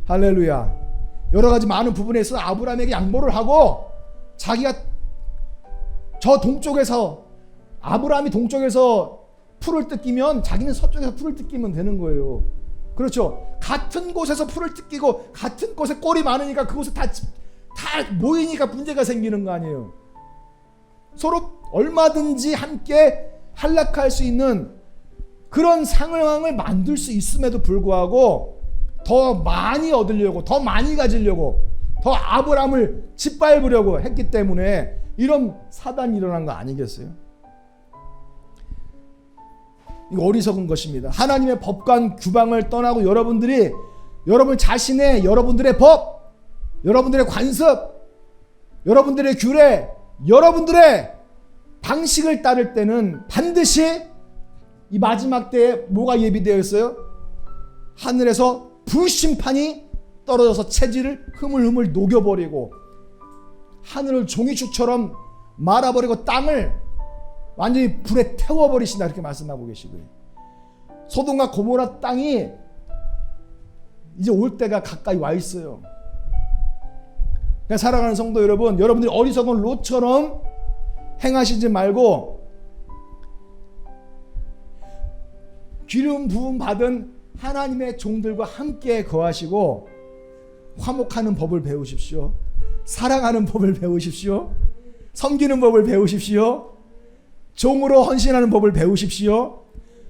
[SPEAKER 1] 할렐루야. 여러 가지 많은 부분에 있어서 아브라함에게 양보를 하고 자기가 저 동쪽에서 아브라함이 동쪽에서 풀을 뜯기면 자기는 서쪽에서 풀을 뜯기면 되는 거예요. 그렇죠. 같은 곳에서 풀을 뜯기고 같은 곳에 꼴이 많으니까 그곳에 다 모이니까 문제가 생기는 거 아니에요. 서로 얼마든지 함께 한락할 수 있는 그런 상황을 만들 수 있음에도 불구하고 더 많이 얻으려고, 더 많이 가지려고, 더 아브라함을 짓밟으려고 했기 때문에 이런 사단이 일어난 거 아니겠어요? 이거 어리석은 것입니다. 하나님의 법관 규방을 떠나고 여러분들이 여러분 자신의 여러분들의 법, 여러분들의 관습, 여러분들의 규례, 여러분들의 방식을 따를 때는 반드시 이 마지막 때에 뭐가 예비되어 있어요? 하늘에서 불심판이 떨어져서 체질을 흐물흐물 녹여버리고 하늘을 종이축처럼 말아버리고 땅을 완전히 불에 태워버리신다, 이렇게 말씀하고 계시고요. 소돔과 고모라 땅이 이제 올 때가 가까이 와 있어요. 그러니까 사랑하는 성도 여러분, 여러분들이 어리석은 롯처럼 행하시지 말고 기름 부음 받은 하나님의 종들과 함께 거하시고 화목하는 법을 배우십시오. 사랑하는 법을 배우십시오. 섬기는 법을 배우십시오. 종으로 헌신하는 법을 배우십시오.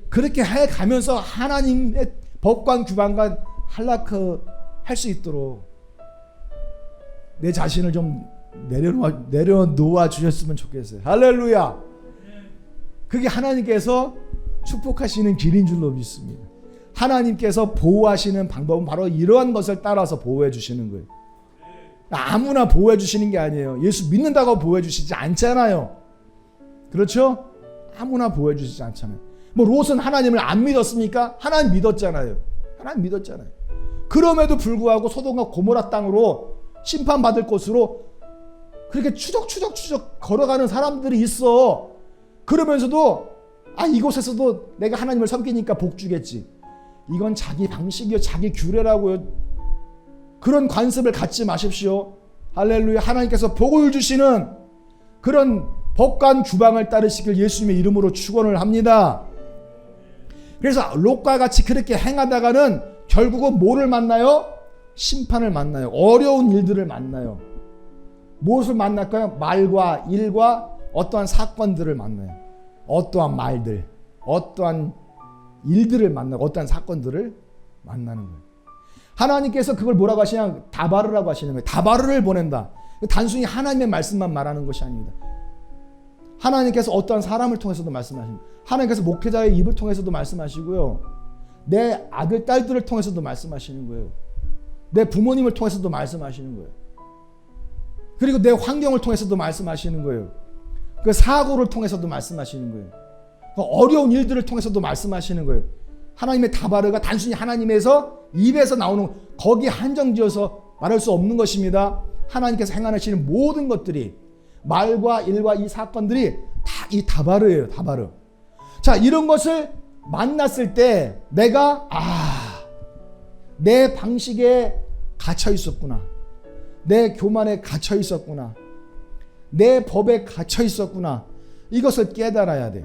[SPEAKER 1] 그렇게 해가면서 하나님의 법관 규방과 한락할 수 있도록 내 자신을 좀 내려놓아 주셨으면 좋겠어요. 할렐루야. 그게 하나님께서 축복하시는 길인 줄로 믿습니다. 하나님께서 보호하시는 방법은 바로 이러한 것을 따라서 보호해 주시는 거예요. 아무나 보호해 주시는 게 아니에요. 예수 믿는다고 보호해 주시지 않잖아요. 그렇죠? 아무나 보호해 주시지 않잖아요. 뭐 롯은 하나님을 안 믿었습니까? 하나님 믿었잖아요. 하나님 믿었잖아요. 그럼에도 불구하고 소돔과 고모라 땅으로 심판받을 곳으로 그렇게 추적추적 걸어가는 사람들이 있어. 그러면서도 이곳에서도 내가 하나님을 섬기니까 복 주겠지. 이건 자기 방식이요, 자기 규례라고요. 그런 관습을 갖지 마십시오. 할렐루야. 하나님께서 복을 주시는 그런 법관 규방을 따르시길 예수님의 이름으로 축원을 합니다. 그래서 롯과 같이 그렇게 행하다가는 결국은 뭐를 만나요? 심판을 만나요. 어려운 일들을 만나요. 무엇을 만날까요? 말과 일과 어떠한 사건들을 만나요. 어떠한 말들, 어떠한 일들을 만나고 어떠한 사건들을 만나는 거예요. 하나님께서 그걸 뭐라고 하시냐? 다바르라고 하시는 거예요. 다바르를 보낸다. 단순히 하나님의 말씀만 말하는 것이 아닙니다. 하나님께서 어떠한 사람을 통해서도 말씀하십니다. 하나님께서 목회자의 입을 통해서도 말씀하시고요. 내 아들, 딸들을 통해서도 말씀하시는 거예요. 내 부모님을 통해서도 말씀하시는 거예요. 그리고 내 환경을 통해서도 말씀하시는 거예요. 그 사고를 통해서도 말씀하시는 거예요. 그 어려운 일들을 통해서도 말씀하시는 거예요. 하나님의 다바르가 단순히 하나님에서 입에서 나오는 거기에 한정지어서 말할 수 없는 것입니다. 하나님께서 행하시는 모든 것들이 말과 일과 이 사건들이 다 이 다바르예요. 다바르. 자, 이런 것을 만났을 때 내가 내 방식에 갇혀 있었구나. 내 교만에 갇혀 있었구나. 내 법에 갇혀 있었구나. 이것을 깨달아야 돼.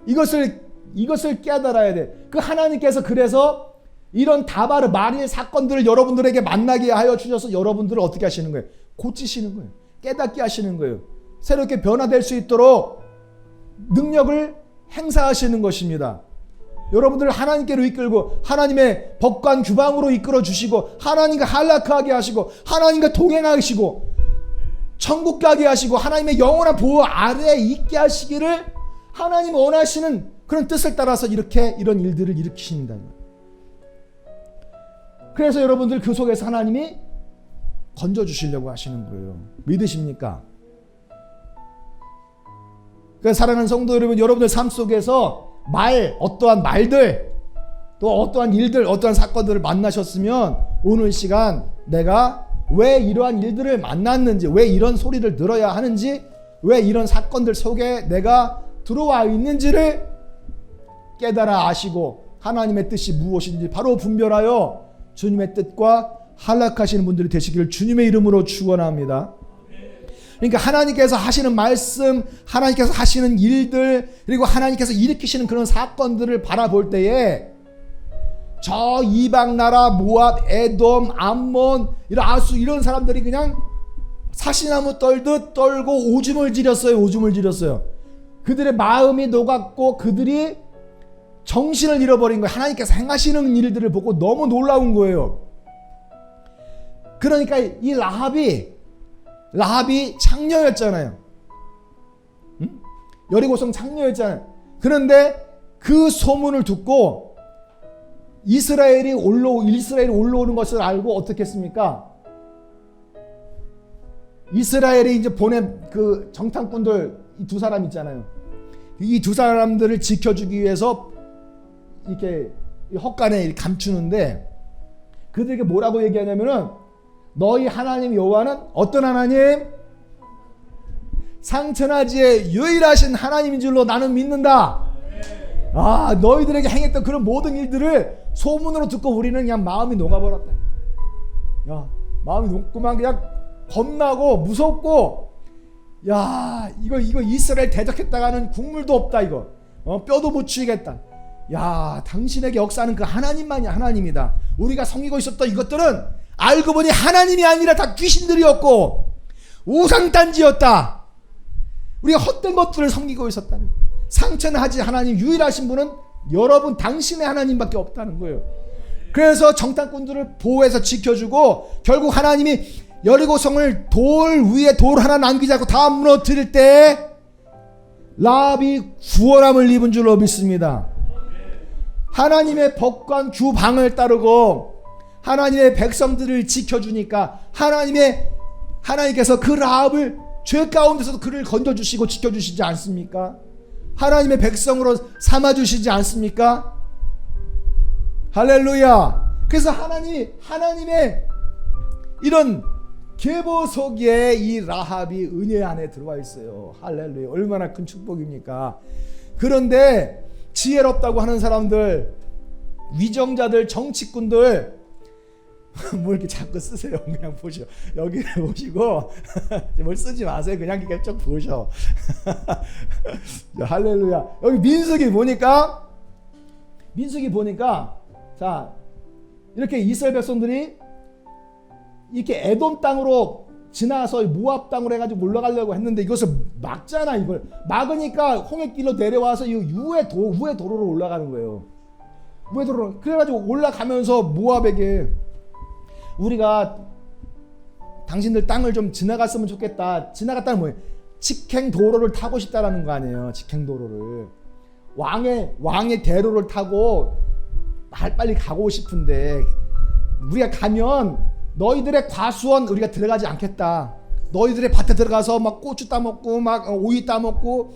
[SPEAKER 1] 이것을 깨달아야 돼. 그 하나님께서 그래서 이런 다바르 마리의 사건들을 여러분들에게 만나게 하여 주셔서 여러분들을 어떻게 하시는 거예요? 고치시는 거예요. 깨닫게 하시는 거예요. 새롭게 변화될 수 있도록 능력을 행사하시는 것입니다. 여러분들을 하나님께로 이끌고 하나님의 법관 규방으로 이끌어 주시고 하나님과 한락하게 하시고 하나님과 동행하시고 천국 가게 하시고 하나님의 영원한 보호 아래에 있게 하시기를 하나님 원하시는 그런 뜻을 따라서 이런 일들을 일으키신다. 그래서 여러분들 그 속에서 하나님이 건져주시려고 하시는 거예요. 믿으십니까? 그러니까 사랑하는 성도 여러분, 여러분들 삶 속에서 어떠한 말들, 또 어떠한 일들, 어떠한 사건들을 만나셨으면 오늘 시간 내가 왜 이러한 일들을 만났는지, 왜 이런 소리를 들어야 하는지, 왜 이런 사건들 속에 내가 들어와 있는지를 깨달아 아시고 하나님의 뜻이 무엇인지 바로 분별하여 주님의 뜻과 한락하시는 분들이 되시기를 주님의 이름으로 축원합니다. 그러니까 하나님께서 하시는 말씀, 하나님께서 하시는 일들, 그리고 하나님께서 일으키시는 그런 사건들을 바라볼 때에 저 이방 나라 모압, 에돔, 암몬, 이런 아수 이런 사람들이 그냥 사시나무 떨듯 떨고 오줌을 지렸어요. 오줌을 지렸어요. 그들의 마음이 녹았고 그들이 정신을 잃어버린 거예요. 하나님께서 행하시는 일들을 보고 너무 놀라운 거예요. 그러니까 이 라합이 창녀였잖아요. 응? 여리고성 창녀였잖아요. 그런데 그 소문을 듣고 이스라엘이 올라오는 것을 알고 어떻게 했습니까? 이스라엘이 이제 보낸 그 정탐꾼들 이 두 사람 있잖아요. 이 두 사람들을 지켜주기 위해서 이렇게 헛간에 감추는데 그들에게 뭐라고 얘기하냐면은 너희 하나님 여호와는 어떤 하나님? 상천하지의 유일하신 하나님인 줄로 나는 믿는다. 아, 너희들에게 행했던 그런 모든 일들을 소문으로 듣고 우리는 그냥 마음이 녹아버렸다. 야, 마음이 녹고만 그냥 겁나고 무섭고, 야, 이거 이스라엘 대적했다가는 국물도 없다 이거. 뼈도 못 추이겠다. 야, 당신에게 역사하는 그 하나님만이 하나님이다. 우리가 섬기고 있었던 이것들은 알고 보니 하나님이 아니라 다 귀신들이었고 우상단지였다. 우리가 헛된 것들을 섬기고 있었다는, 상천하지 하나님 유일하신 분은 여러분 당신의 하나님밖에 없다는 거예요. 그래서 정탐꾼들을 보호해서 지켜주고 결국 하나님이 여리고성을 돌 위에 돌 하나 남기지 않고 다 무너뜨릴 때 라합이 구원함을 입은 줄로 믿습니다. 하나님의 법관 규방을 따르고 하나님의 백성들을 지켜주니까 하나님께서 그 라합을 죄 가운데서도 그를 건져주시고 지켜주시지 않습니까? 하나님의 백성으로 삼아주시지 않습니까? 할렐루야. 그래서 하나님의 이런 계보 속에 이 라합이 은혜 안에 들어와 있어요. 할렐루야. 얼마나 큰 축복입니까? 그런데 지혜롭다고 하는 사람들, 위정자들, 정치꾼들 뭐 이렇게 자꾸 쓰세요. 그냥 보셔. 여기 보시고 뭘 쓰지 마세요. 그냥 이렇게 쭉 보셔. 할렐루야. 여기 민수기 보니까 자, 이렇게 이스라엘 백성들이 이렇게 에돔 땅으로 지나서 모압 땅으로 해가지고 올라가려고 했는데 이것을 막잖아. 이걸 막으니까 홍해길로 내려와서 이 우회 도로로 올라가는 거예요. 우회 도로. 그래가지고 올라가면서 모압에게 우리가 당신들 땅을 좀 지나갔으면 좋겠다. 지나갔다는 뭐예요? 직행 도로를 타고 싶다라는 거 아니에요. 직행 도로를 왕의 대로를 타고 빨리 가고 싶은데 우리가 가면 너희들의 과수원 우리가 들어가지 않겠다. 너희들의 밭에 들어가서 막 고추 따먹고 막 오이 따먹고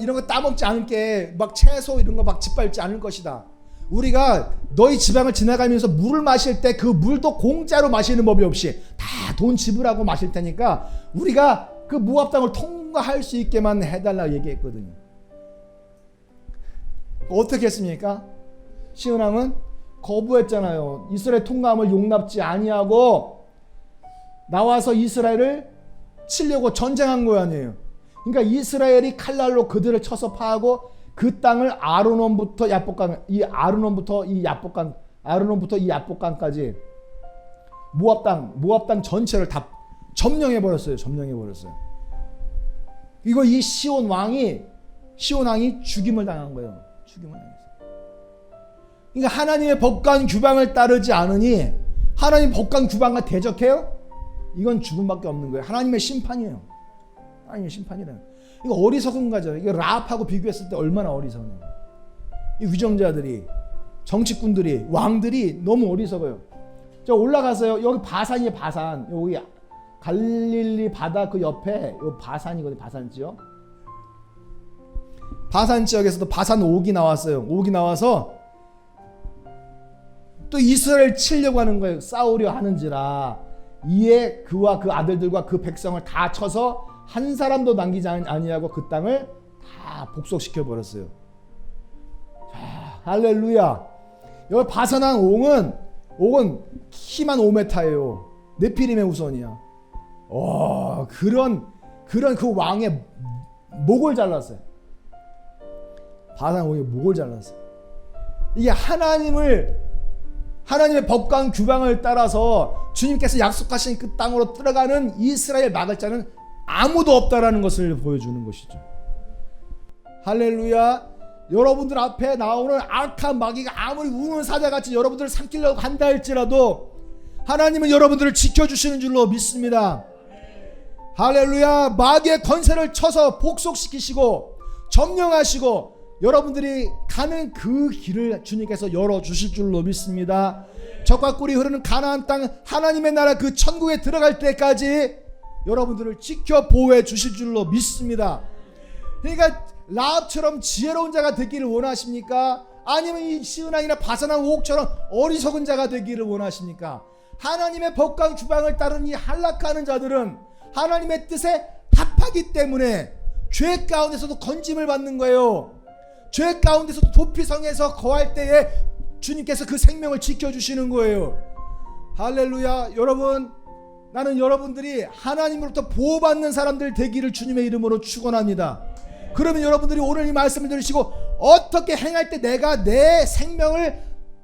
[SPEAKER 1] 이런 거 따먹지 않을게. 막 채소 이런 거 막 짓밟지 않을 것이다. 우리가 너희 지방을 지나가면서 물을 마실 때 그 물도 공짜로 마시는 법이 없이 다 돈 지불하고 마실 테니까 우리가 그 모압 땅을 통과할 수 있게만 해달라고 얘기했거든요. 어떻게 했습니까? 시온왕은 거부했잖아요. 이스라엘 통과함을 용납지 아니하고 나와서 이스라엘을 치려고 전쟁한 거 아니에요. 그러니까 이스라엘이 칼날로 그들을 쳐서 파하고 그 땅을 아르논부터 이 야복강 아르논부터 이 압복강까지 모압 땅 전체를 다 점령해 버렸어요. 이거 이 시온 왕이 죽임을 당한 거예요. 죽임을 당했어요. 그러니까 하나님의 법관 규방을 따르지 않으니 하나님 법관 규방과 대적해요? 이건 죽음밖에 없는 거예요. 하나님의 심판이에요. 하나님의 심판이라는. 이거 어리석은 거죠. 이거 라합하고 비교했을 때 얼마나 어리석어요. 이 위정자들이, 정치꾼들이, 왕들이 너무 어리석어요. 저 올라가서요. 여기 바산이에요. 바산. 여기 갈릴리 바다 그 옆에 요 바산이거든요. 바산 지역. 바산 지역에서도 바산 옥이 나왔어요. 옥이 나와서 또 이스라엘 치려고 하는 거예요. 싸우려 하는지라 이에 그와 그 아들들과 그 백성을 다 쳐서 한 사람도 남기지 아니하고 그 땅을 다 복속시켜 버렸어요. 자, 할렐루야. 여기 바산한 옥은 키만 5m예요. 네피림의 후손이야. 그런 그 왕의 목을 잘랐어요. 바산 옥의 목을 잘랐어요. 이게 하나님의 법관 규방을 따라서 주님께서 약속하신 그 땅으로 들어가는 이스라엘 막을 자는 아무도 없다라는 것을 보여주는 것이죠. 할렐루야. 여러분들 앞에 나오는 악한 마귀가 아무리 우는 사자같이 여러분들을 삼키려고 한다 할지라도 하나님은 여러분들을 지켜주시는 줄로 믿습니다. 할렐루야. 마귀의 권세를 쳐서 복속시키시고 점령하시고 여러분들이 가는 그 길을 주님께서 열어주실 줄로 믿습니다. 젖과 꿀이 흐르는 가나안 땅 하나님의 나라 그 천국에 들어갈 때까지 여러분들을 지켜 보호해 주실 줄로 믿습니다. 그러니까 라합처럼 지혜로운 자가 되기를 원하십니까? 아니면 이 시은왕이나 바산한 옥처럼 어리석은 자가 되기를 원하십니까? 하나님의 법과 규방을 따르는 이 한락하는 자들은 하나님의 뜻에 합하기 때문에 죄 가운데서도 건짐을 받는 거예요. 죄 가운데서도 도피성에서 거할 때에 주님께서 그 생명을 지켜주시는 거예요. 할렐루야. 여러분, 나는 여러분들이 하나님으로부터 보호받는 사람들 되기를 주님의 이름으로 축원합니다. 그러면 여러분들이 오늘 이 말씀을 들으시고 어떻게 행할 때 내가 내 생명을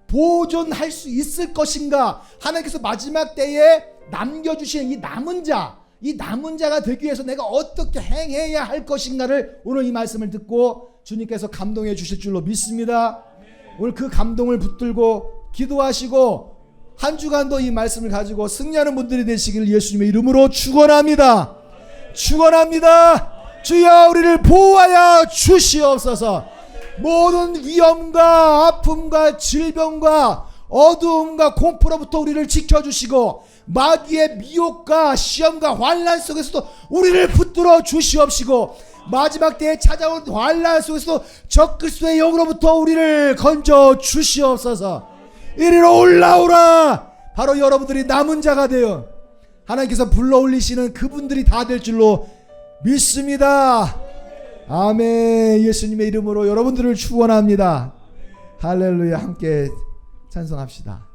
[SPEAKER 1] 보존할 수 있을 것인가, 하나님께서 마지막 때에 남겨주신 이 남은 자가 되기 위해서 내가 어떻게 행해야 할 것인가를 오늘 이 말씀을 듣고 주님께서 감동해 주실 줄로 믿습니다. 오늘 그 감동을 붙들고 기도하시고 한 주간도 이 말씀을 가지고 승리하는 분들이 되시길 예수님의 이름으로 축원합니다. 축원합니다. 주여 우리를 보호하여 주시옵소서. 모든 위험과 아픔과 질병과 어두움과 공포로부터 우리를 지켜주시고 마귀의 미혹과 시험과 환난 속에서도 우리를 붙들어 주시옵시고 마지막 때에 찾아온 환난 속에서도 적그리스도의 영으로부터 우리를 건져 주시옵소서. 이리로 올라오라. 바로 여러분들이 남은 자가 되어 하나님께서 불러 올리시는 그분들이 다 될 줄로 믿습니다. 아멘. 예수님의 이름으로 여러분들을 축원합니다. 할렐루야. 함께 찬송합시다.